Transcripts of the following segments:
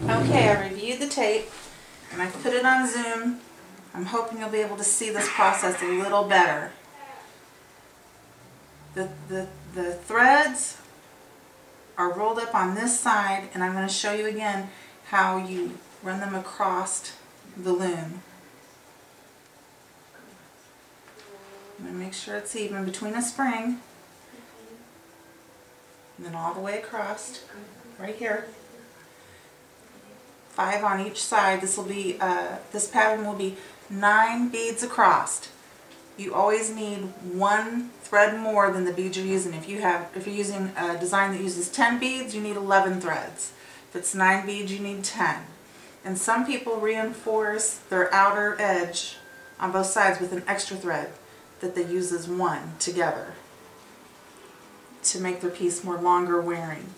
Okay, I reviewed the tape and I put it on Zoom. I'm hoping you'll be able to see this process a little better. The threads are rolled up on this side, and I'm going to show you again how you run them across the loom. I'm going to make sure it's even between a spring and then all the way across right here. 5 on each side. This will be this pattern will be 9 beads across. You always need 1 thread more than the beads you're using. If you're using a design that uses 10 beads, you need 11 threads. If it's 9 beads, you need 10. And some people reinforce their outer edge on both sides with an extra thread that they use as 1 together to make their piece more longer wearing.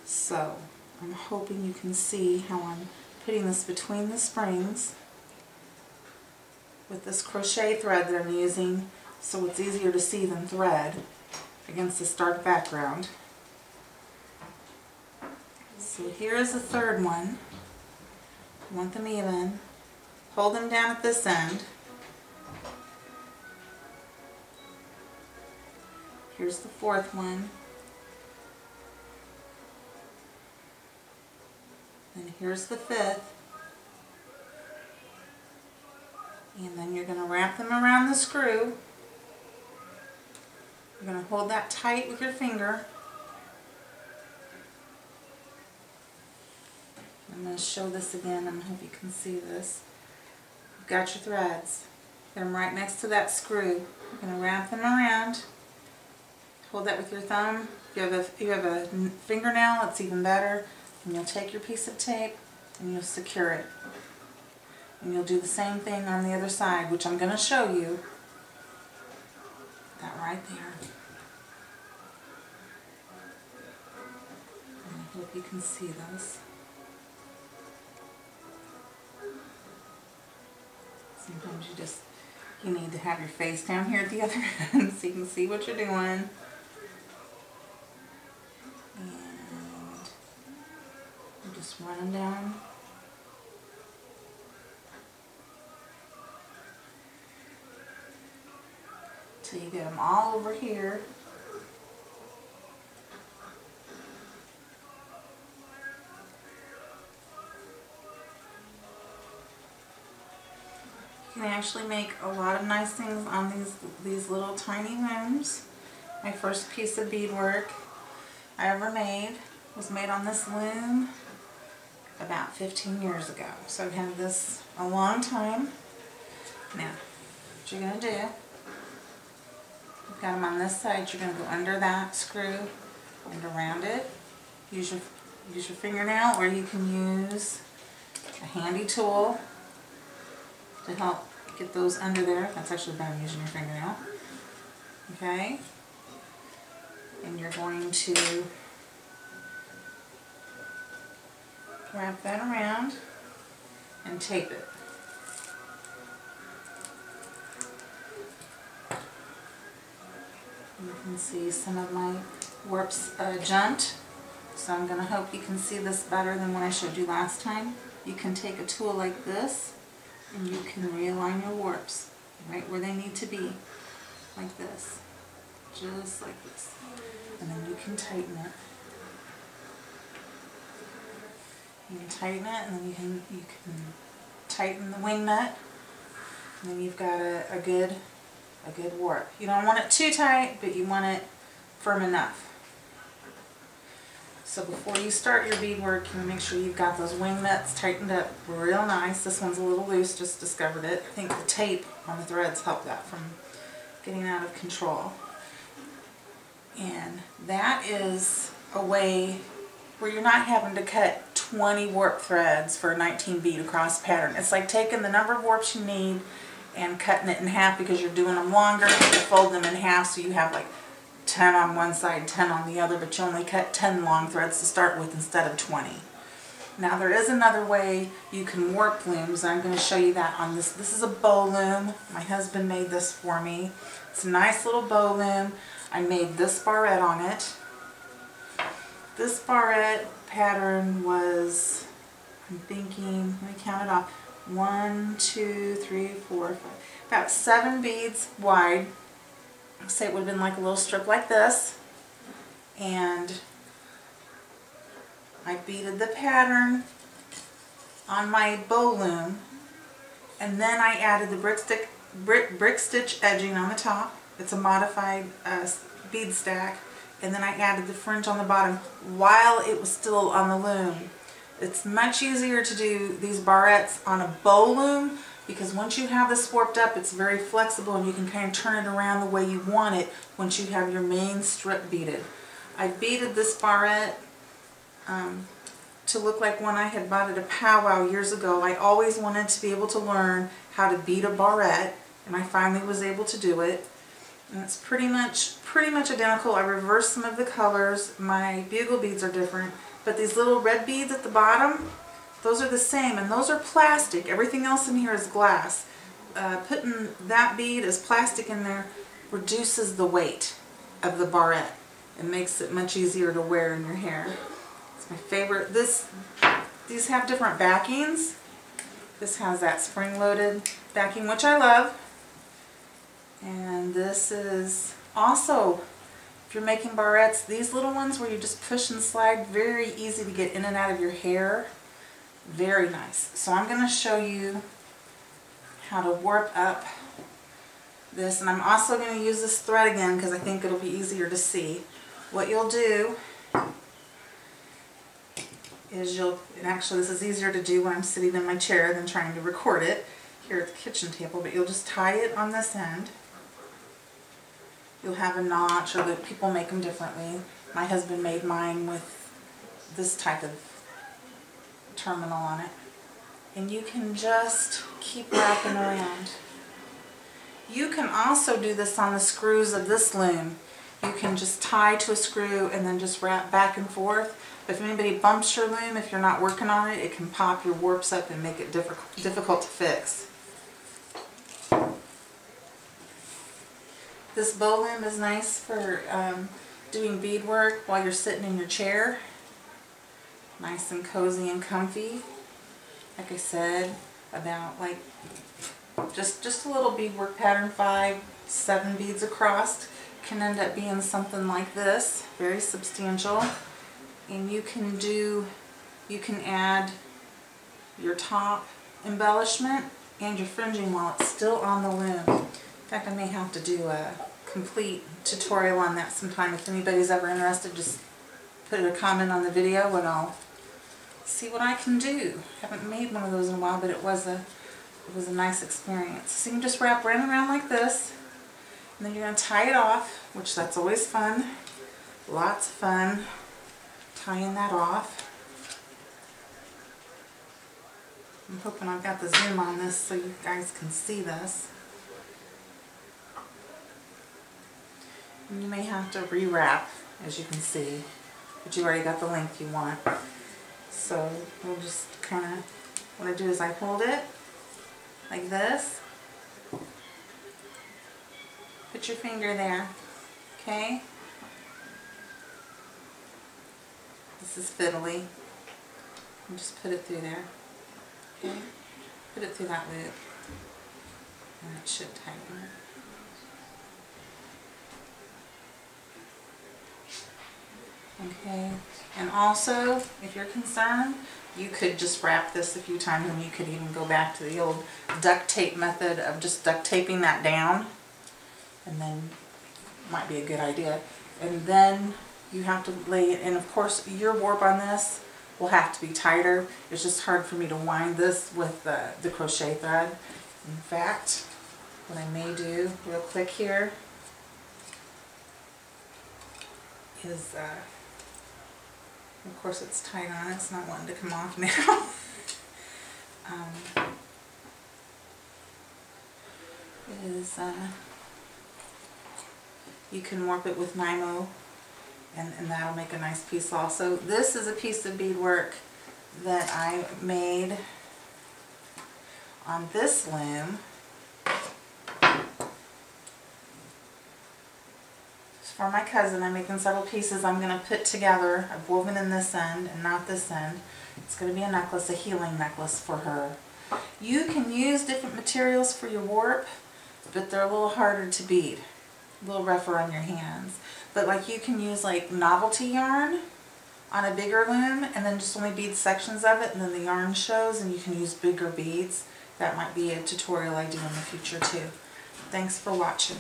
So I'm hoping you can see how I'm putting this between the springs with this crochet thread that I'm using, so it's easier to see than thread against this dark background. So here's the third one. You want them even. Hold them down at this end. Here's the fourth one. And here's the fifth. And then you're going to wrap them around the screw. You're going to hold that tight with your finger. I'm going to show this again. I hope you can see this. You've got your threads. Get them right next to that screw. You're going to wrap them around. Hold that with your thumb. If you have a fingernail, it's even better. And you'll take your piece of tape and you'll secure it. And you'll do the same thing on the other side, which I'm going to show you. That right there. And I hope you can see this. Sometimes you need to have your face down here at the other end so you can see what you're doing. And you just run them down. Till you get them all over here. You can actually make a lot of nice things on these little tiny looms. My first piece of beadwork I ever made was made on this loom about 15 years ago. So I've had this a long time. Now, what you're going to do, you've got them on this side, you're going to go under that screw and around it. Use your fingernail, or you can use a handy tool to help get those under there. That's actually better than using your fingernail. Okay? And you're going to wrap that around and tape it. You can see some of my warps jumped, so I'm going to hope you can see this better than what I showed you last time. You can take a tool like this and you can realign your warps right where they need to be, like this, just like this, and then you can tighten it. You can tighten it, and then you can tighten the wing nut, and then you've got a good warp. You don't want it too tight, but you want it firm enough. So before you start your beadwork, you want to make sure you've got those wing nuts tightened up real nice. This one's a little loose, just discovered it. I think the tape on the threads helped that from getting out of control. And that is a way where you're not having to cut 20 warp threads for a 19 bead across pattern. It's like taking the number of warps you need and cutting it in half because you're doing them longer. You fold them in half so you have like 10 on one side, 10 on the other, but you only cut 10 long threads to start with instead of 20. Now there is another way you can warp looms. I'm going to show you that on this. This is a bow loom. My husband made this for me. It's a nice little bow loom. I made this barrette on it. This barrette pattern was I'm thinking, let me count it off. 1, 2, 3, 4, 5, about 7 beads wide. Say it would have been like a little strip like this. And I beaded the pattern on my bow loom, and then I added the brick stitch edging on the top. It's a modified bead stack, and then I added the fringe on the bottom while it was still on the loom. It's much easier to do these barrettes on a bow loom because once you have this warped up, it's very flexible and you can kind of turn it around the way you want it once you have your main strip beaded. I beaded this barrette to look like one I had bought at a powwow years ago. I always wanted to be able to learn how to bead a barrette, and I finally was able to do it. And it's pretty much identical. I reversed some of the colors. My bugle beads are different. But these little red beads at the bottom, those are the same, and those are plastic. Everything else in here is glass. Putting that bead as plastic in there reduces the weight of the barrette. It makes it much easier to wear in your hair. It's my favorite. These have different backings. This has that spring-loaded backing, which I love. And this is also, if you're making barrettes, these little ones where you just push and slide, very easy to get in and out of your hair. Very nice. So I'm going to show you how to warp up this, and I'm also going to use this thread again because I think it'll be easier to see. What you'll do is and actually this is easier to do when I'm sitting in my chair than trying to record it here at the kitchen table, but you'll just tie it on this end. You'll have a notch, or that people make them differently. My husband made mine with this type of terminal on it. And you can just keep wrapping around. You can also do this on the screws of this loom. You can just tie to a screw and then just wrap back and forth. But if anybody bumps your loom, if you're not working on it, it can pop your warps up and make it difficult to fix. This bow loom is nice for doing beadwork while you're sitting in your chair. Nice and cozy and comfy. Like I said, about like just a little beadwork pattern, 5, 7 beads across, can end up being something like this, very substantial. And you can add your top embellishment and your fringing while it's still on the loom. In fact, I may have to do a complete tutorial on that sometime. If anybody's ever interested, just put a comment on the video and I'll see what I can do. Haven't made one of those in a while, but it was a nice experience. So you can just wrap right around like this, and then you're going to tie it off, which that's always fun. Lots of fun tying that off. I'm hoping I've got the zoom on this so you guys can see this. And you may have to rewrap, as you can see, but you've already got the length you want. So we'll just kind of, what I do is I hold it like this. Put your finger there, okay? This is fiddly. And just put it through there, okay? Put it through that loop, and it should tighten it. Okay, and also, if you're concerned, you could just wrap this a few times, and you could even go back to the old duct tape method of just duct taping that down, and then might be a good idea. And then you have to lay it, and of course your warp on this will have to be tighter. It's just hard for me to wind this with the crochet thread. In fact, what I may do real quick here is of course it's tight on it, it's not wanting to come off now. You can warp it with Nymo, and that'll make a nice piece also. This is a piece of beadwork that I made on this loom for my cousin. I'm making several pieces I'm going to put together. I've woven in this end and not this end. It's going to be a necklace, a healing necklace for her. You can use different materials for your warp, but they're a little harder to bead, a little rougher on your hands. But like you can use like novelty yarn on a bigger loom and then just only bead sections of it and then the yarn shows and you can use bigger beads. That might be a tutorial I do in the future too. Thanks for watching.